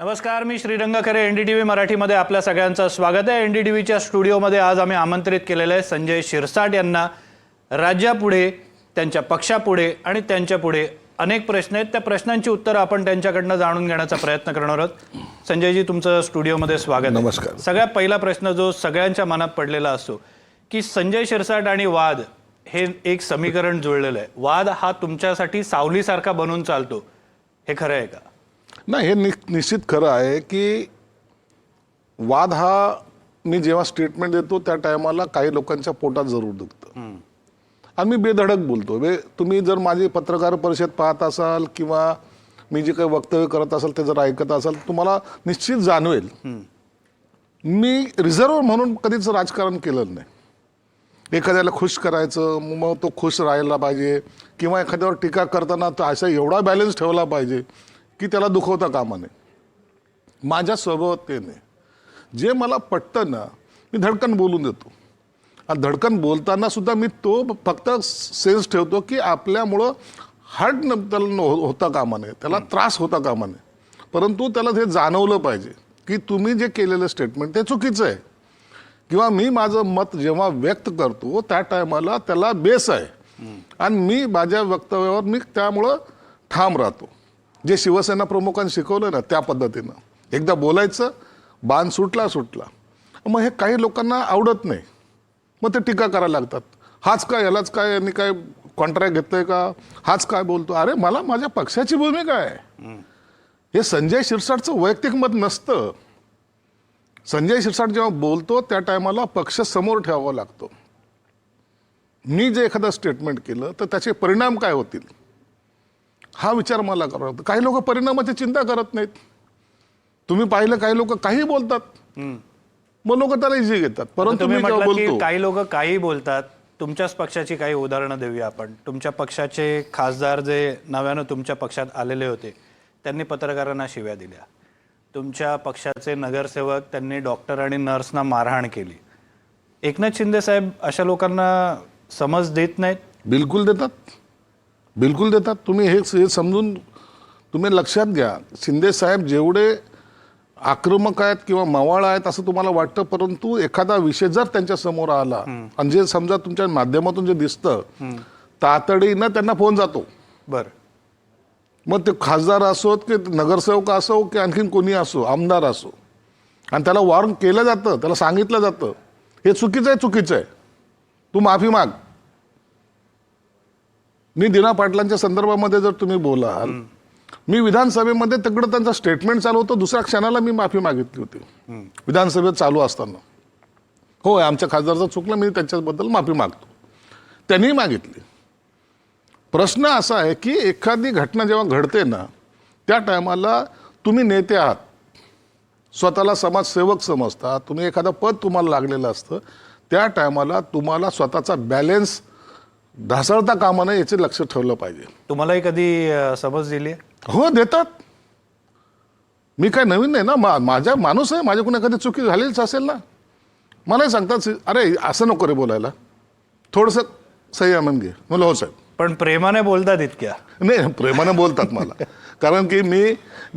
नमस्कार, मी श्रीरंग खरे. एनडीटीव्ही मराठीमध्ये आपल्या सगळ्यांचं स्वागत आहे. एनडीटीव्हीच्या स्टुडिओमध्ये आज आम्ही आमंत्रित केलेले आहे संजय शिरसाट यांना. राज्यापुढे, त्यांच्या पक्षापुढे आणि त्यांच्या पुढे अनेक प्रश्न आहेत. त्या प्रश्नांची उत्तरं आपण त्यांच्याकडनं जाणून घेण्याचा प्रयत्न करणार आहोत. संजयजी, तुमचं स्टुडिओमध्ये स्वागत आहे. नमस्कार. सगळ्यात पहिला प्रश्न जो सगळ्यांच्या मनात पडलेला असतो की संजय शिरसाट आणि वाद हे एक समीकरण जुळलेलं आहे. वाद हा तुमच्यासाठी सावलीसारखा बनून चालतो, हे खरं आहे का? नाही, हे निश्चित खरं आहे की वाद हा मी जेव्हा स्टेटमेंट देतो त्या टायमाला काही लोकांच्या पोटात जरूर दुखतं आणि मी बेधडक बोलतो. तुम्ही जर माझी पत्रकार परिषद पाहत असाल किंवा मी जे काही वक्तव्य करत असाल ते जर ऐकत असाल तुम्हाला निश्चित जाणवेल मी रिझर्व्ह म्हणून कधीच राजकारण केलं नाही. एखाद्याला खुश करायचं, मग तो खुश राहायला पाहिजे किंवा एखाद्यावर टीका करताना तो असा एवढा बॅलन्स ठेवला पाहिजे की त्याला दुखवता कामा नये. माझ्या स्वभावतेने जे मला पटतं ना मी धडकन बोलून देतो. आणि धडकन बोलताना सुद्धा मी तो फक्त सेन्स ठेवतो की आपल्यामुळं हार्ट त्याला होता कामा नये, त्याला त्रास होता कामा नये. परंतु त्याला ते जाणवलं पाहिजे की तुम्ही जे केलेलं स्टेटमेंट ते चुकीचं आहे किंवा मी माझं मत जेव्हा व्यक्त करतो त्या टायमाला त्याला बेस आहे आणि मी माझ्या वक्तव्यावर मी त्यामुळं ठाम राहतो. जे शिवसेना प्रमुखांनी शिकवलं ना त्या पद्धतीनं एकदा बोलायचं, बाण सुटला. मग हे काही लोकांना आवडत नाही, मग ते टीका करायला लागतात. हाच काय, यालाच काय, यांनी काय कॉन्ट्रॅक्ट घेतलंय का, हाच काय बोलतो. अरे मला माझ्या पक्षाची भूमिका आहे. हे संजय शिरसाटचं वैयक्तिक मत नसतं. संजय शिरसाट जेव्हा बोलतो त्या टायमाला पक्ष समोर ठेवावा लागतो. मी जे एखादं स्टेटमेंट केलं तर त्याचे परिणाम काय होतील हा विचार मला करावा लागतो. काही लोक परिणामाची चिंता करत नाहीत. तुम्ही पाहिलं काही लोक काही बोलतात, मग लोक त्याला इझी घेतात. परंतु मी जेव्हा बोलतो काही लोक काही बोलतात. तुमच्याच पक्षाची काही उदाहरणं देऊया आपण. तुमच्या पक्षाचे खासदार जे नव्यानं तुमच्या पक्षात आलेले होते त्यांनी पत्रकारांना शिव्या दिल्या. तुमच्या पक्षाचे नगरसेवक त्यांनी डॉक्टर आणि नर्सना मारहाण केली. एकनाथ शिंदे साहेब अशा लोकांना समज देत नाहीत? बिलकुल देतात, बिलकुल देतात. तुम्ही हे समजून तुम्ही लक्षात घ्या. शिंदे साहेब जेवढे आक्रमक आहेत किंवा मवाळ आहेत असं तुम्हाला वाटतं, परंतु एखादा विषय जर त्यांच्या समोर आला आणि जे समजा तुमच्या माध्यमातून जे दिसतं तातडीनं त्यांना फोन जातो. बरं, मग ते खासदार असोत की नगरसेवक असो की आणखीन कोणी असो, आमदार असो, आणि त्याला वॉर्न केलं जातं, त्याला सांगितलं जातं हे चुकीचं आहे, चुकीचं आहे, तू माफी माग. मी दिना पाटलांच्या संदर्भामध्ये जर तुम्ही बोलाल, मी विधानसभेमध्ये तिकडं त्यांचा स्टेटमेंट चालू होतं, दुसऱ्या क्षणाला मी माफी मागितली होती विधानसभेत चालू असताना. होय, आमच्या खासदारचं चुकलं, मी त्याच्याबद्दल माफी मागतो. त्यांनी मागितली. प्रश्न असा आहे की एखादी घटना जेव्हा घडते ना त्या टायमाला तुम्ही नेते आहात, स्वतःला समाजसेवक समजता, तुम्ही एखादं पद तुम्हाला लागलेलं असतं, त्या टायमाला तुम्हाला स्वतःचा बॅलेन्स ढासळता कामा नये याचे लक्ष ठेवलं पाहिजे. तुम्हालाही कधी समज दिली? हो, देतात. मी काय नवीन नाही ना, माझ्या माणूस आहे, माझ्याकडून एखादी चुकी झालेलीच असेल ना, मलाही सांगतात अरे असं नको रे बोलायला, थोडंसं संयमन घे. म्हणलं हो साहेब. पण प्रेमाने बोलतात इतक्या? नाही, प्रेमाने बोलतात मला. कारण की मी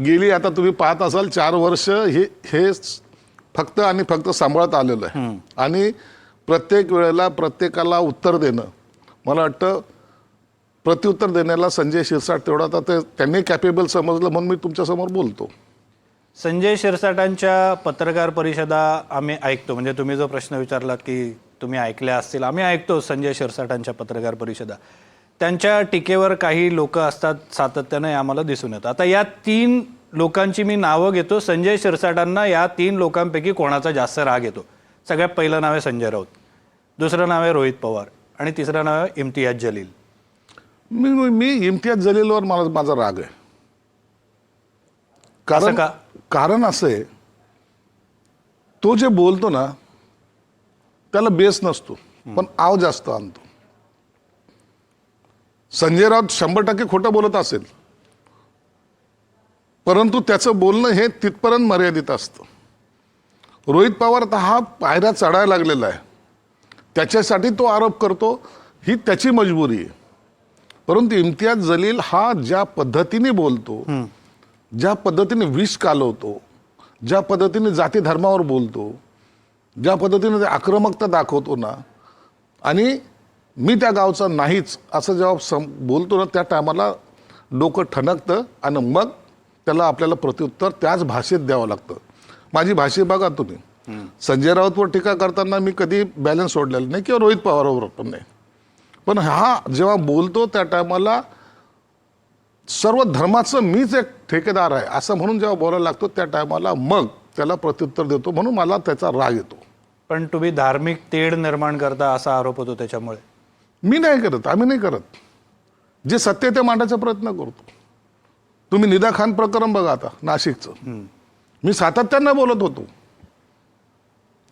गेली आता तुम्ही पाहत असाल 4 वर्ष हे फक्त आणि फक्त सांभाळत आलेलं आहे. आणि प्रत्येक वेळेला प्रत्येकाला उत्तर देणं, मला वाटतं प्रत्युत्तर देण्याला संजय शिरसाट तेवढा तर त्यांनी कॅपेबल समजलं, म्हणून मी तुमच्यासमोर बोलतो. संजय शिरसाटांच्या पत्रकार परिषदा आम्ही ऐकतो. म्हणजे तुम्ही जो प्रश्न विचारलात की तुम्ही ऐकल्या असतील, आम्ही ऐकतो संजय शिरसाटांच्या पत्रकार परिषदा. त्यांच्या टीकेवर काही लोक असतात सातत्याने, आम्हाला दिसून येतं. आता या 3 लोकांची मी नावं घेतो. संजय शिरसाटांना या 3 लोकांपैकी कोणाचा जास्त राग येतो? सगळ्यात पहिलं नाव आहे संजय राऊत, दुसरं नाव आहे रोहित पवार आणि तिसरं नाव आहे इम्तियाज जलील. मी इम्तियाज जलीलवर माझा राग आहे. कारण असं आहे, तो जे बोलतो ना त्याला बेस नसतो, पण आव जास्त आणतो. संजय राऊत 100% खोटं बोलत असेल, परंतु त्याचं बोलणं हे तिथपर्यंत मर्यादित असतं. रोहित पवार तर हा पायऱ्या चढायला लागलेला आहे, त्याच्यासाठी तो आरोप करतो, ही त्याची मजबुरी आहे. परंतु इम्तियाज जलील हा ज्या पद्धतीने बोलतो ज्या पद्धतीने विष कालवतो, ज्या पद्धतीने जाती धर्मावर बोलतो, ज्या पद्धतीने ते आक्रमकता दाखवतो ना, आणि मी त्या गावचा नाहीच असं जेव्हा बोलतो ना, त्या टायमाला डोकं ठणकतं आणि मग त्याला आपल्याला प्रत्युत्तर त्याच भाषेत द्यावं लागतं. माझी भाषा बघा तुम्ही. संजय राऊतवर टीका करताना मी कधी बॅलन्स सोडलेला नाही किंवा रोहित पवारवर पण नाही. पण हा जेव्हा बोलतो त्या टायमाला सर्व धर्माचं मीच एक ठेकेदार आहे असं म्हणून जेव्हा बोलायला लागतो त्या टायमाला मग त्याला प्रत्युत्तर देतो. म्हणून मला त्याचा राग येतो. पण तुम्ही धार्मिक तेढ निर्माण करता असा आरोप होतो त्याच्यामुळे. मी नाही करत, आम्ही नाही करत. जे सत्य ते मांडायचा प्रयत्न करतो. तुम्ही निदा खान प्रकरण बघा आता नाशिकचं. मी सातत्यानं बोलत होतो,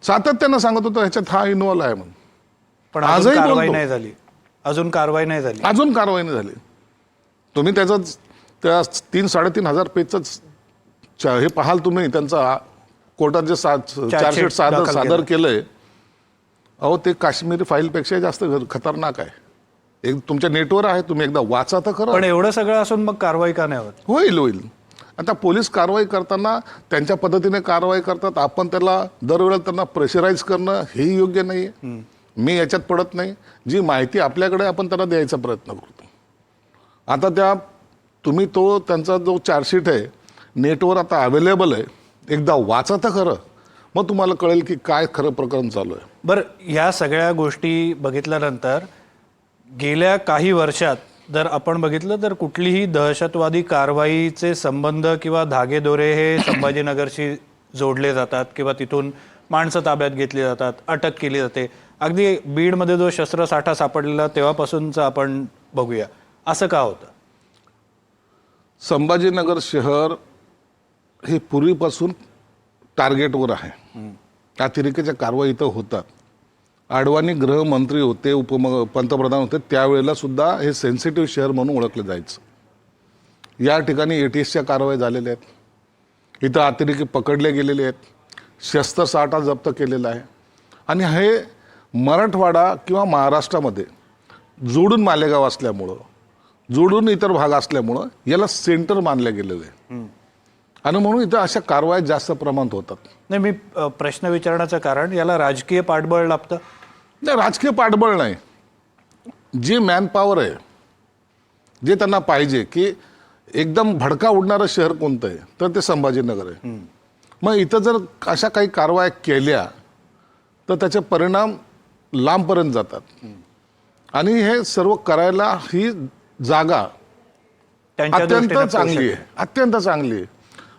सातत्यानं सांगत होतो ह्याच्यात हा इन्व्हॉल्व आहे म्हणून. पण आजही अजून कारवाई बोलतो. नाही झाली. अजून कारवाई नाही झाली. अजून कारवाई नाही झाली. तुम्ही त्याचं त्या 3-3.5 हजार पेजचं हे पाहाल तुम्ही, त्यांचा कोर्टात जे चार्जशीट सादर केलंय, अहो ते काश्मीरी फाईलपेक्षा जास्त खतरनाक आहे. एक तुमच्या नेटवर आहे, तुम्ही एकदा वाचा तर खरं. पण एवढं सगळं असून मग कारवाई का नाही होत? होईल. आता पोलीस कारवाई करताना त्यांच्या पद्धतीने कारवाई करतात. आपण त्याला दरवेळेला त्यांना प्रेशराईज करणं हेही योग्य नाही आहे. मी याच्यात पडत नाही. जी माहिती आपल्याकडे आपण त्यांना द्यायचा प्रयत्न करतो. आता तुम्ही त्यांचा जो चार्जशीट आहे नेटवर आता अवेलेबल आहे, एकदा वाचा तर खरं, मग तुम्हाला कळेल की काय खरं प्रकरण चालू आहे. बरं, ह्या सगळ्या गोष्टी बघितल्यानंतर गेल्या काही वर्षात जर आपण बघितलं तर कुठलीही दहशतवादी कारवाईचे संबंध किंवा धागेदोरे हे संभाजीनगरशी जोडले जातात किंवा तिथून माणसं ताब्यात घेतली जातात, अटक केली जाते. अगदी बीडमध्ये जो शस्त्रसाठा सापडलेला तेव्हापासूनचं आपण बघूया. असं का होतं? संभाजीनगर शहर हे पूर्वीपासून टार्गेटवर आहे. अतिरेक्याच्या कारवाई इथं होतात. अडवाणी गृहमंत्री होते, पंतप्रधान होते, त्यावेळेला सुद्धा हे सेन्सिटिव्ह शहर म्हणून ओळखलं जायचं. या ठिकाणी ATSच्या कारवाई झालेल्या आहेत. इथं अतिरेकी पकडले गेलेले आहेत. शस्त्रसाठा जप्त केलेला आहे. आणि हे मराठवाडा किंवा महाराष्ट्रामध्ये जोडून मालेगाव असल्यामुळं, जोडून इतर भाग असल्यामुळं याला सेंटर मानलं गेलेलं आहे. आणि म्हणून इथं अशा कारवाया जास्त प्रमाणात होतात. नाही, मी प्रश्न विचारण्याचं कारण याला राजकीय पाठबळ लागतं. नाही, राजकीय पाठबळ नाही. जे मॅनपॉवर आहे, जे त्यांना पाहिजे की एकदम भडका उडणारं शहर कोणतं आहे तर ते संभाजीनगर आहे. मग इथं जर अशा काही कारवाया केल्या तर त्याचे परिणाम लांबपर्यंत जातात. आणि हे सर्व करायला ही जागा अत्यंत चांगली आहे, अत्यंत चांगली आहे.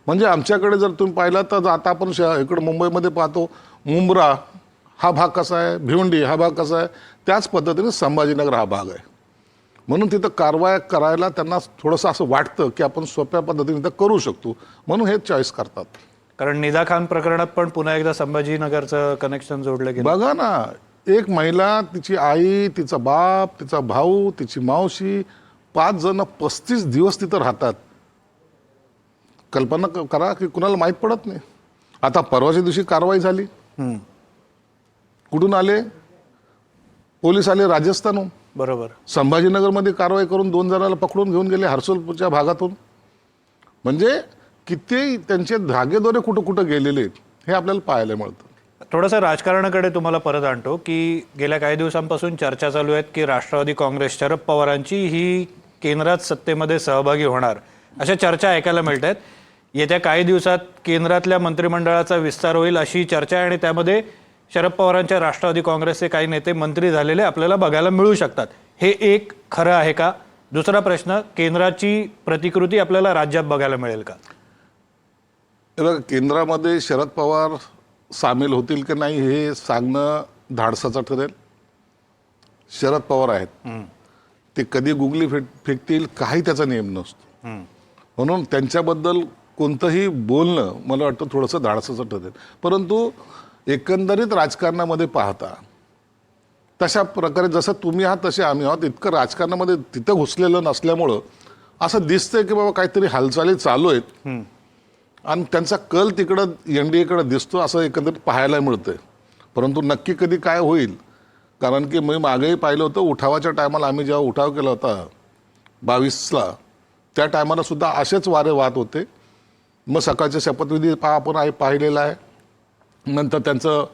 म्हणजे आमच्याकडे जर तुम्ही पाहिलं तर आता आपण इकडे मुंबईमध्ये पाहतो मुंब्रा हा भाग कसा आहे, भिवंडी हा भाग कसा आहे, त्याच पद्धतीने संभाजीनगर हा भाग आहे. म्हणून तिथं कारवाया करायला त्यांना थोडंसं असं वाटतं की आपण सोप्या पद्धतीने इथं करू शकतो, म्हणून हे चॉईस करतात. कारण निदा खान प्रकरणात पण पुन्हा एकदा संभाजीनगरचं कनेक्शन जोडलं गेलं. बघा ना, एक महिला, तिची आई, तिचा बाप, तिचा भाऊ, तिची मावशी, 5 जण 35 दिवस तिथं राहतात. कल्पना करा की कुणाला माहीत पडत नाही. आता परवाच्या दिवशी कारवाई झाली. कुठून आले? पोलीस आले राजस्थानहून. बरोबर. संभाजीनगरमध्ये कारवाई करून 2 जणांना पकडून घेऊन गेले हर्सुलपूरच्या भागातून. म्हणजे किती त्यांचे धागेदोरे कुठं कुठं गेलेले हे आपल्याला पाहायला मिळतं. थोडंसं राजकारणाकडे तुम्हाला परत आणतो की गेल्या काही दिवसांपासून चर्चा चालू आहेत की राष्ट्रवादी काँग्रेस शरद पवारांची ही केंद्रात सत्तेमध्ये सहभागी होणार अशा चर्चा ऐकायला मिळत आहेत. येत्या काही दिवसात केंद्रातल्या मंत्रिमंडळाचा विस्तार होईल अशी चर्चा आहे आणि त्यामध्ये शरद पवारांच्या राष्ट्रवादी काँग्रेसचे काही नेते मंत्री झालेले आपल्याला बघायला मिळू शकतात. हे एक खरं आहे का? दुसरा प्रश्न, केंद्राची प्रतिकृती आपल्याला राज्यात बघायला मिळेल का? केंद्रामध्ये शरद पवार सामील होतील की नाही हे सांगणं धाडसाचं ठरेल. शरद पवार आहेत, ते कधी गुगली फेकतील काही त्याचा नियम नसतो. म्हणून त्यांच्याबद्दल कोणतंही बोलणं मला वाटतं थोडंसं धाडसाचं ठरेल. परंतु एकंदरीत राजकारणामध्ये पाहता तशा प्रकारे जसं तुम्ही आहात तसे आम्ही आहोत, इतकं राजकारणामध्ये तिथं घुसलेलं नसल्यामुळं असं दिसतंय की बाबा काहीतरी हालचाली चालू आहेत आणि त्यांचा कल तिकडं NDAकडे दिसतो असं एकंदरीत पाहायला मिळतंय. परंतु नक्की कधी काय होईल, कारण की मी मागेही पाहिलं होतं उठावाच्या टायमाला, आम्ही जेव्हा उठाव केला होता 22ला, त्या टायमाला सुद्धा असेच वारे वाहत होते मग सकाळचे शपथविधी आपण पाहिलेला आहे. नंतर त्यांचं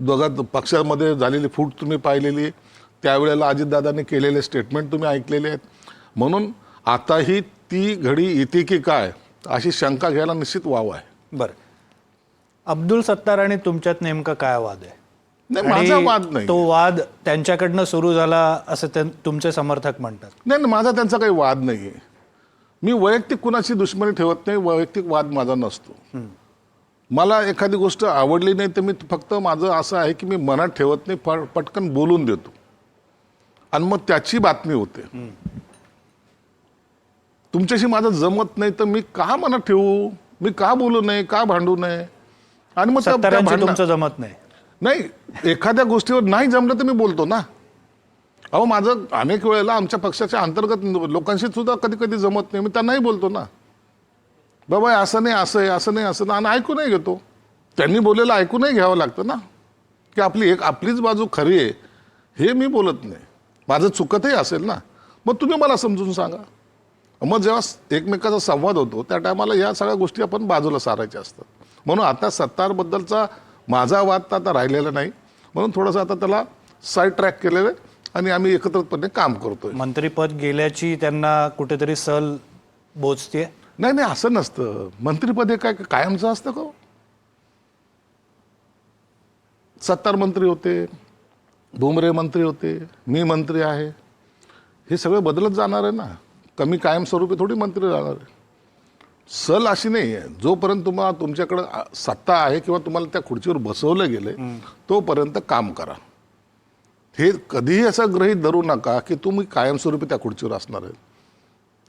दोघात पक्षामध्ये झालेली फूट तुम्ही पाहिलेली. त्यावेळेला अजितदादांनी केलेले स्टेटमेंट तुम्ही ऐकलेले आहेत. म्हणून आताही ती घडी येते की काय अशी शंका घ्यायला निश्चित वाव आहे. बरं, अब्दुल सत्तार आणि तुमच्यात नेमका काय वाद आहे? नाही, माझा वाद नाही. तो वाद त्यांच्याकडनं सुरू झाला असं तुमचे समर्थक म्हणतात. नाही, माझा त्यांचा काही वाद नाही आहे. मी वैयक्तिक कुणाची दुश्मनी ठेवत नाही. वैयक्तिक वाद माझा नसतो. मला एखादी गोष्ट आवडली नाही तर मी फक्त माझं असं आहे की मी मनात ठेवत नाही, पटकन बोलून देतो आणि मग त्याची बातमी होते. तुमच्याशी माझं जमत नाही तर मी का मनात ठेवू, मी का बोलू नये, का भांडू नये? आणि मग सत्तारांशी तुमचं जमत नाही? नाही, एखाद्या गोष्टीवर नाही जमलं तर मी बोलतो ना. अहो, माझं अनेक वेळेला आमच्या पक्षाच्या अंतर्गत लोकांशी सुद्धा कधी कधी जमत नाही, मी त्यांनाही बोलतो ना, बाबा असं नाही, असं आहे, असं नाही, असं नाही, आणि ऐकूनही घेतो. त्यांनी बोललेलं ऐकूनही घ्यावं लागतं ना, की आपलीच बाजू खरी आहे हे मी बोलत नाही. माझं चुकतही असेल ना, मग तुम्ही मला समजून सांगा. मग जेव्हा एकमेकाचा संवाद होतो त्या टायमाला या सगळ्या गोष्टी आपण बाजूला सारायच्या असतात. म्हणून आता सत्तारबद्दलचा माझा वाद तर आता राहिलेला नाही. म्हणून थोडंसं आता त्याला साईड ट्रॅक केलेलं आहे आणि आम्ही एकत्रितपणे काम करतोय. मंत्रीपद गेल्याची त्यांना कुठेतरी सल बोचते? नाही नाही, असं नसतं. मंत्रीपद हे काय कायमचं असतं का? सत्तार मंत्री होते, भुमरे मंत्री होते, मी मंत्री आहे, हे सगळं बदलत जाणार आहे ना. कमी कायमस्वरूपी थोडी मंत्री राहणार आहे. सल अशी नाही आहे. जोपर्यंत तुम्हाला तुमच्याकडं सत्ता आहे किंवा तुम्हाला त्या खुर्चीवर बसवलं गेले तोपर्यंत काम करा. हे कधीही असं गृहीत धरू नका की तुम्ही कायमस्वरूपी त्या खुर्चीवर असणार आहे.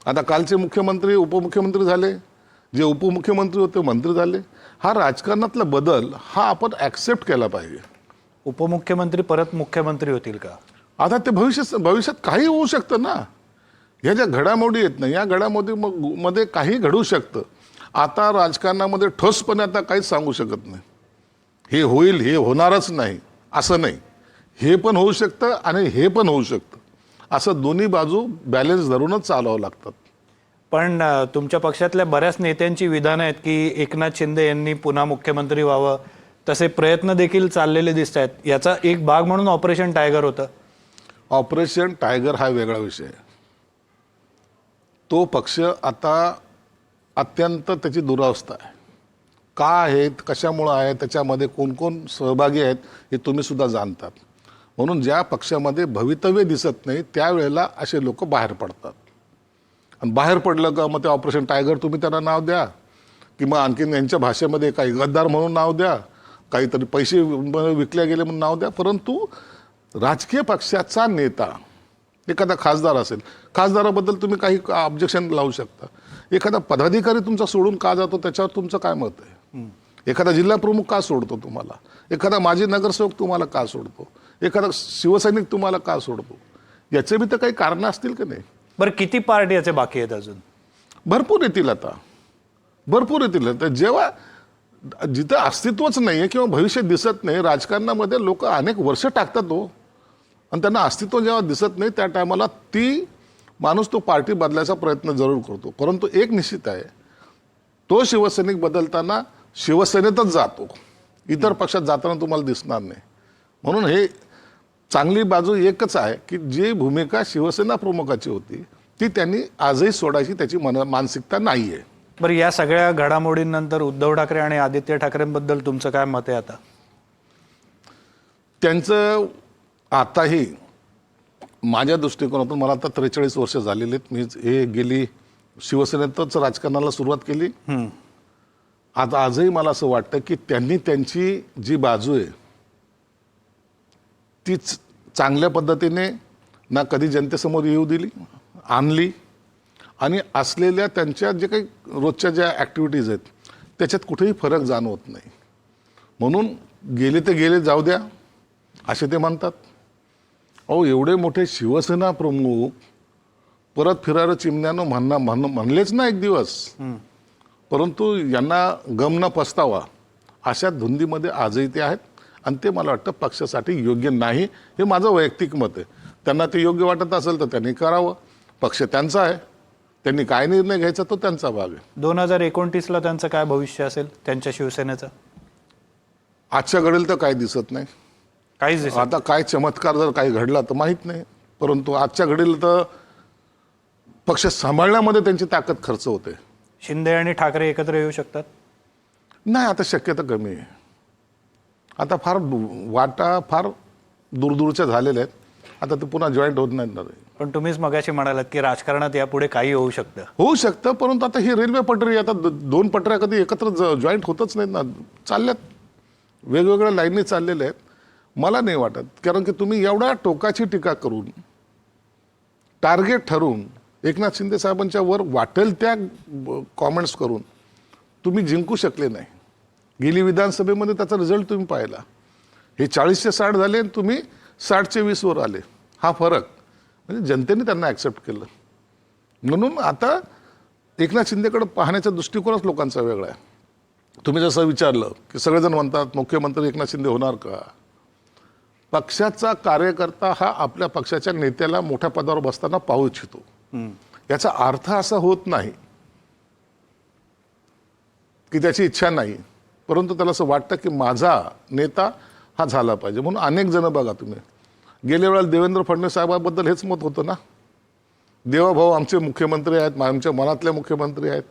आता कालचे मुख्यमंत्री उपमुख्यमंत्री झाले, जे उपमुख्यमंत्री होते मंत्री झाले. हा राजकारणातला बदल हा आपण ॲक्सेप्ट केला पाहिजे. उपमुख्यमंत्री परत मुख्यमंत्री होतील का? आता ते भविष्यात काही होऊ शकतं ना. ह्या ज्या घडामोडी आहेत ना, या घडामोडी मध्ये काही घडू शकतं. आता राजकारणामध्ये ठोसपणे आता काहीच सांगू शकत नाही. हे होईल, हे होणारच नाही असं नाही. हे पण होऊ शकतं आणि हे पण होऊ शकतं. असं दोन्ही बाजू बॅलन्स धरूनच चालवावं लागतात. पण तुमच्या पक्षातल्या बऱ्याच नेत्यांची विधानं आहेत की एकनाथ शिंदे यांनी पुन्हा मुख्यमंत्री व्हावं, तसे प्रयत्न देखील चाललेले दिसत आहेत. याचा एक भाग म्हणून ऑपरेशन टायगर होतं. ऑपरेशन टायगर हा वेगळा विषय आहे. तो पक्ष आता अत्यंत त्याची दुरावस्था आहे. का आहेत, कशामुळं आहे, त्याच्यामध्ये कोण कोण सहभागी आहेत हे तुम्ही सुद्धा जाणतात. म्हणून ज्या पक्षामध्ये भवितव्य दिसत नाही त्यावेळेला असे लोक बाहेर पडतात. आणि बाहेर पडलं का मग ते ऑपरेशन टायगर तुम्ही त्यांना नाव द्या, किंवा आणखीन यांच्या भाषेमध्ये काही गद्दार म्हणून नाव द्या, काहीतरी पैसे विकले गेले म्हणून नाव द्या. परंतु राजकीय पक्षाचा नेता एखादा खासदार असेल, खासदाराबद्दल तुम्ही काही ऑब्जेक्शन लावू शकता. एखादा पदाधिकारी तुमचा सोडून का जातो त्याच्यावर तुमचं काय मत आहे? एखादा जिल्हा प्रमुख का सोडतो तुम्हाला? एखादा माजी नगरसेवक तुम्हाला का सोडतो? एखादा शिवसैनिक तुम्हाला का सोडतो? याचे बी तर काही कारणं असतील की नाही? बरं, किती पार्टी याचे बाकी आहेत अजून? भरपूर येतील आता, भरपूर येतील. तर जेव्हा जिथं अस्तित्वच नाही आहे किंवा भविष्य दिसत नाही, राजकारणामध्ये लोक अनेक वर्ष टाकतात हो, आणि त्यांना अस्तित्व जेव्हा दिसत नाही त्या टायमाला माणूस तो पार्टी बदलायचा प्रयत्न जरूर करतो. परंतु एक निश्चित आहे, तो शिवसैनिक बदलताना शिवसेनेतच जातो, इतर पक्षात जाताना तुम्हाला दिसणार नाही. म्हणून हे चांगली बाजू एकच आहे की जी भूमिका शिवसेना प्रमुखाची होती ती त्यांनी आजही सोडायची त्याची मानसिकता नाही आहे. बरं, या सगळ्या घडामोडींनंतर उद्धव ठाकरे आणि आदित्य ठाकरेंबद्दल तुमचं काय मत आहे आता? त्यांचं आताही माझ्या दृष्टिकोनातून, मला आता 43 वर्ष झालेली आहेत. मी हे गेली शिवसेनेतच राजकारणाला सुरुवात केली. आता आजही मला असं वाटतं की त्यांनी त्यांची जी बाजू आहे ती चांगल्या पद्धतीने ना कधी जनतेसमोर येऊ दिली, आणली, आणि असलेल्या त्यांच्या जे काही रोजच्या ज्या ॲक्टिव्हिटीज आहेत त्याच्यात कुठेही फरक जाणवत नाही. म्हणून गेले ते गेले, जाऊ द्या असे ते म्हणतात. अहो, एवढे मोठे शिवसेना प्रमुख परत फिरायला चिमण्यानं म्हणलेच ना एक दिवस. परंतु यांना गम न पस्तावा अशा धुंदीमध्ये आजही ते आहेत, आणि ते मला वाटतं पक्षासाठी योग्य नाही. हे माझं वैयक्तिक मत आहे. त्यांना ते योग्य वाटत असेल तर त्यांनी करावं, पक्ष त्यांचा आहे, त्यांनी काय निर्णय घ्यायचा तो त्यांचा भाग आहे. 2029ला त्यांचं काय भविष्य असेल त्यांच्या शिवसेनेचं? आजच्या घडीला तर काही दिसत नाही. काहीच दिसत आता काय चमत्कार जर काही घडला तर माहीत नाही, परंतु आजच्या घडीला तर पक्ष सांभाळण्यामध्ये त्यांची ताकद खर्च होते. शिंदे आणि ठाकरे एकत्र येऊ शकतात? नाही, आता शक्यता कमी आहे. आता वाटा फार दूरदूरच्या झालेल्या आहेत. आता ते पुन्हा जॉईंट होत नाही. पण तुम्हीच मगाशी म्हणालात की राजकारणात यापुढे काही होऊ शकतं. होऊ शकतं, परंतु आता ही रेल्वे पटरी, आता दोन पटऱ्या कधी एकत्र जॉईंट होतच नाहीत ना, चालल्यात वेगवेगळ्या लाईनी चाललेल्या आहेत. मला नाही वाटत, कारण की तुम्ही एवढ्या टोकाची टीका करून टार्गेट ठरवून एकनाथ शिंदे साहेबांच्या वर वाटेल त्या कॉमेंट्स करून तुम्ही जिंकू शकले नाही. गेली विधानसभेमध्ये त्याचा रिझल्ट तुम्ही पाहिला. हे 40चे 60 झाले आणि तुम्ही 60चे 20 वर आले. हा फरक म्हणजे जनतेने त्यांना ॲक्सेप्ट केलं. म्हणून आता एकनाथ शिंदेकडे पाहण्याचा दृष्टिकोनच लोकांचा वेगळा आहे. तुम्ही जसं विचारलं की सगळेजण म्हणतात मुख्यमंत्री एकनाथ शिंदे होणार का? पक्षाचा कार्यकर्ता हा आपल्या पक्षाच्या नेत्याला मोठ्या पदावर बसताना पाहू इच्छितो. याचा अर्थ असा होत नाही की त्याची इच्छा नाही, परंतु त्याला असं वाटतं की माझा नेता हा झाला पाहिजे. म्हणून अनेक जण बघा, तुम्ही गेल्या वेळेला देवेंद्र फडणवीस साहेबाबद्दल हेच मत होतं ना, देवाभाऊ आमचे मुख्यमंत्री आहेत, आमच्या मनातले मुख्यमंत्री आहेत.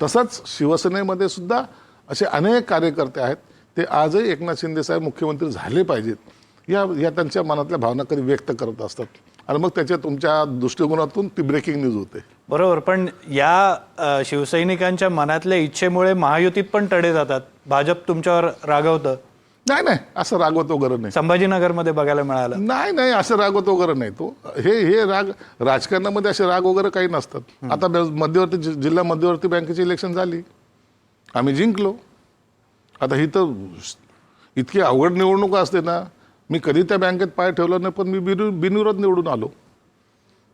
तसंच शिवसेनेमध्ये सुद्धा असे अनेक कार्यकर्ते आहेत, ते आजही एकनाथ शिंदे साहेब मुख्यमंत्री झाले पाहिजेत या त्यांच्या मनातल्या भावना कधी व्यक्त करत असतात. आणि मग त्याच्या तुमच्या दृष्टिकोनातून ती ब्रेकिंग न्यूज होते. बरोबर, पण या शिवसैनिकांच्या मनातल्या इच्छेमुळे महायुतीत पण तडे जातात. भाजप तुमच्यावर रागवतं? नाही, असं रागवत वगैरे नाही. संभाजीनगरमध्ये बघायला मिळालं. नाही, असं रागवत वगैरे नाही. तो हे राग राजकारणामध्ये असे राग वगैरे काही नसतात. आता मध्यवर्ती जिल्हा मध्यवर्ती बँकेची इलेक्शन झाली, आम्ही जिंकलो. आता ही तर इतकी अवघड निवडणूक असते ना, मी कधी त्या बँकेत पाय ठेवला नाही, पण मी बिनविरोध निवडून आलो.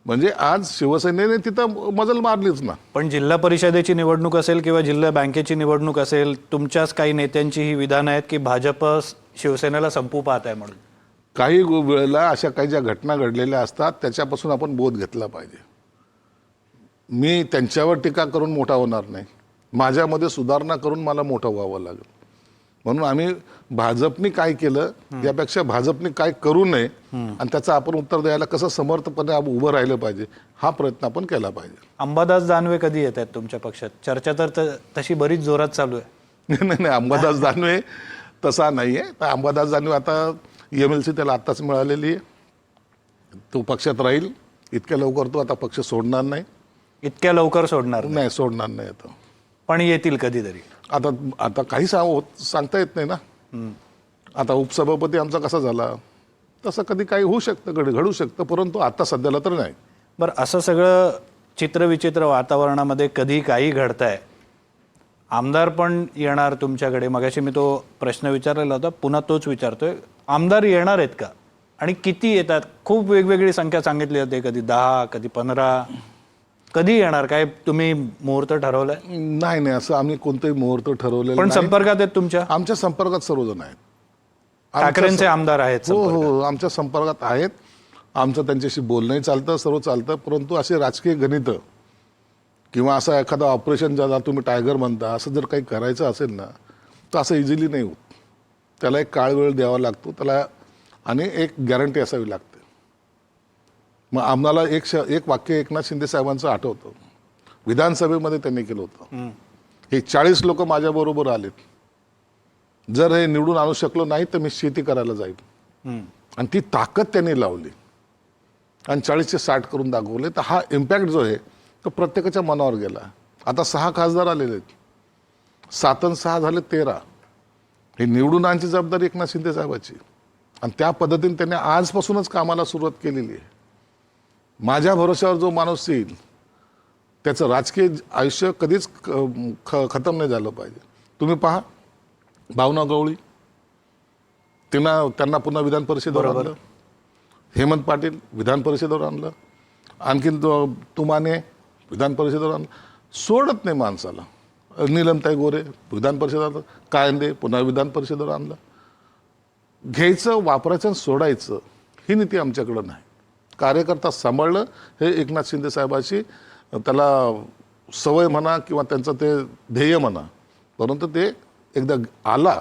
म्हणजे आज शिवसेनेने तिथं मजल मारलीच ना. पण जिल्हा परिषदेची निवडणूक असेल किंवा जिल्हा बँकेची निवडणूक असेल, तुमच्याच काही नेत्यांची ही विधान आहेत की भाजप शिवसेनेला संपू पाहत आहे म्हणून. काही वेळेला अशा काही ज्या घटना घडलेल्या असतात त्याच्यापासून आपण बोध घेतला पाहिजे. मी त्यांच्यावर टीका करून मोठा होणार नाही, माझ्यामध्ये सुधारणा करून मला मोठं व्हावं लागेल. म्हणून आम्ही भाजपने काय केलं यापेक्षा भाजपने काय करू नये आणि त्याचं आपण उत्तर द्यायला कसं समर्थपणे उभं राहिलं पाहिजे, हा प्रयत्न आपण केला पाहिजे. अंबादास दानवे कधी येत आहेत तुमच्या पक्षात? चर्चा तर तशी बरीच जोरात चालू आहे. नाही, अंबादास दानवे तसा नाही आहे. तर अंबादास दानवे आता MLC त्याला आत्ताच मिळालेली आहे. तो पक्षात राहील. इतक्या लवकर तो आता पक्ष सोडणार नाही. इतक्या लवकर सोडणार नाही, सोडणार नाही आता. पण येतील कधीतरी. आता काही सांगता येत नाही ना. आता उपसभापती आमचा कसा झाला तसं कधी काही होऊ शकतं, घडू शकतं, परंतु आता सध्याला तर नाही. बरं, असं सगळं चित्रविचित्र वातावरणामध्ये कधी काही घडतंय, आमदार पण येणार तुमच्याकडे. मगाशी मी तो प्रश्न विचारलेला होता, पुन्हा तोच विचारतोय. आमदार येणार आहेत का आणि किती येतात? खूप वेगवेगळी संख्या सांगितली जाते, कधी 10, कधी 15. कधी येणार? काय तुम्ही मुहूर्त ठरवलाय? नाही, असं आम्ही कोणतेही मुहूर्त ठरवलेलं पण नाही. संपर्कात आहेत तुमच्या? आमच्या संपर्कात सर्वजण आहेत. ठाकरेंचे आमदार आहेत? हो, आमच्या संपर्कात आहेत. आमचं त्यांच्याशी बोलणंही चालतं, सर्व चालतं. परंतु असे राजकीय गणित किंवा असं एखादं ऑपरेशन ज्याला तुम्ही टायगर म्हणता, असं जर काही करायचं असेल ना, तर असं इझिली नाही होत. त्याला एक काळ वेळ द्यावा लागतो त्याला, आणि एक गॅरंटी असावी लागते. मग आम्हाला एक वाक्य एकनाथ शिंदे साहेबांचं आठवतं, विधानसभेमध्ये त्यांनी केलं होतं. हे 40 लोक माझ्याबरोबर आलेत, जर हे निवडून आणू शकलो नाही तर मी शेती करायला जाईल. आणि ती ताकद त्यांनी लावली आणि 40चे 60 करून दाखवले. तर हा इम्पॅक्ट जो आहे तो प्रत्येकाच्या मनावर गेला. आता 6 खासदार आलेले आहेत, 7 आणि 6 झाले 13. हे निवडून आणायची जबाबदारी एकनाथ शिंदे साहेबाची, आणि त्या पद्धतीने त्यांनी आजपासूनच कामाला सुरुवात केलेली आहे. माझ्या भरोश्यावर जो माणूस येईल त्याचं राजकीय आयुष्य कधीच खतम नाही झालं पाहिजे. तुम्ही पहा, भावना गवळी त्यांना पुन्हा विधान परिषदेवर आणलं, हेमंत पाटील विधान परिषदेवर आणलं, आणखीन तुमाने विधान परिषदेवर आणलं. सोडत नाही माणसाला. नीलमताई गोरे विधान परिषदेवर, कायंदे पुन्हा विधान परिषदेवर आणलं. घ्यायचं, वापरायचं आणि सोडायचं ही नीती आमच्याकडं नाही. कार्यकर्ता सांभाळलं हे एकनाथ शिंदे साहेबाची त्याला सवय म्हणा किंवा त्यांचं ते ध्येय म्हणा, परंतु ते एकदा आला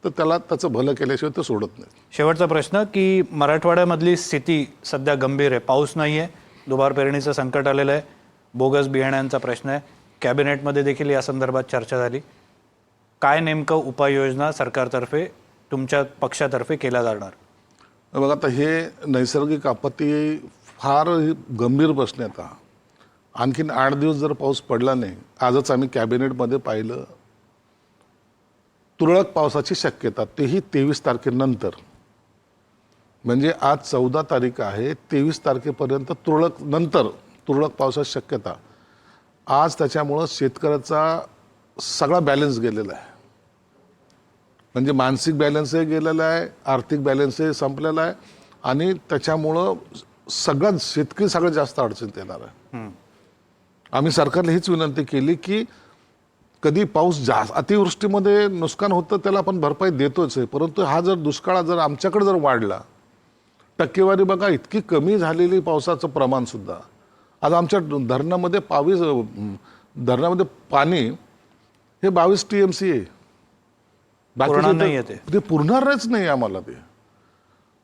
तर त्याला त्याचं भलं केल्याशिवाय ते सोडत नाही. शेवटचा प्रश्न की मराठवाड्यामधली स्थिती सध्या गंभीर आहे. पाऊस नाही आहे, दुबार पेरणीचं संकट आलेलं आहे, बोगस बियाण्यांचा प्रश्न आहे. कॅबिनेटमध्ये देखील या संदर्भात चर्चा झाली. काय नेमकं उपाययोजना सरकारतर्फे तुमच्या पक्षातर्फे केल्या जाणार? बघा, आता हे नैसर्गिक आपत्ती फार गंभीर प्रश्न आहे. आता आणखीन 8 दिवस जर पाऊस पडला नाही, आजच आम्ही कॅबिनेटमध्ये पाहिलं तुरळक पावसाची शक्यता, तेही 23 तारखेनंतर. म्हणजे आज 14 तारीख आहे, 23 तारखेपर्यंत तुरळक पावसाची शक्यता. आज त्याच्यामुळं शेतकऱ्याचा सगळा बॅलन्स गेलेला आहे. म्हणजे मानसिक बॅलन्सही गेलेला आहे, आर्थिक बॅलन्सही संपलेला आहे आणि त्याच्यामुळं शेतकरी सगळ्यात जास्त अडचणीत येणार आहे. आम्ही सरकारला हीच विनंती केली की कधी पाऊस अतिवृष्टीमध्ये नुकसान होतं त्याला आपण भरपाई देतोच आहे, परंतु हा जर दुष्काळ जर आमच्याकडे जर वाढला, टक्केवारी बघा इतकी कमी झालेली पावसाचं प्रमाण सुद्धा. आज आमच्या धरणामध्ये धरणामध्ये पाणी हे 22 TMC आहे. ते पुरणारच नाही आम्हाला ते.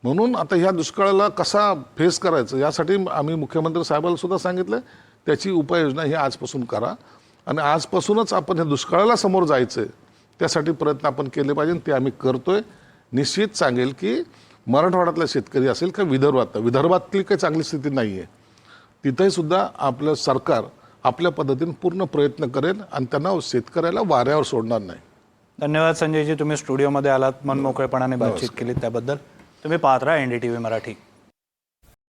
म्हणून आता ह्या दुष्काळाला कसा फेस करायचं यासाठी आम्ही मुख्यमंत्री साहेबांना सुद्धा सांगितलं, त्याची उपाययोजना ही आजपासून करा आणि आजपासूनच आपण ह्या दुष्काळाला समोर जायचं आहे, त्यासाठी प्रयत्न आपण केले पाहिजे. ते आम्ही करतोय. निश्चित सांगेल की मराठवाड्यातला शेतकरी असेल का विदर्भातली काही चांगली स्थिती नाही आहे, तिथेही सुद्धा आपलं सरकार आपल्या पद्धतीने पूर्ण प्रयत्न करेल आणि त्यांना शेतकऱ्याला वाऱ्यावर सोडणार नाही. धन्यवाद संजयजी, तुम्ही स्टुडिओमध्ये आलात, मनमोकळेपणाने बातचीत केली त्याबद्दल. तुम्ही पाहत राहा NDTV मराठी.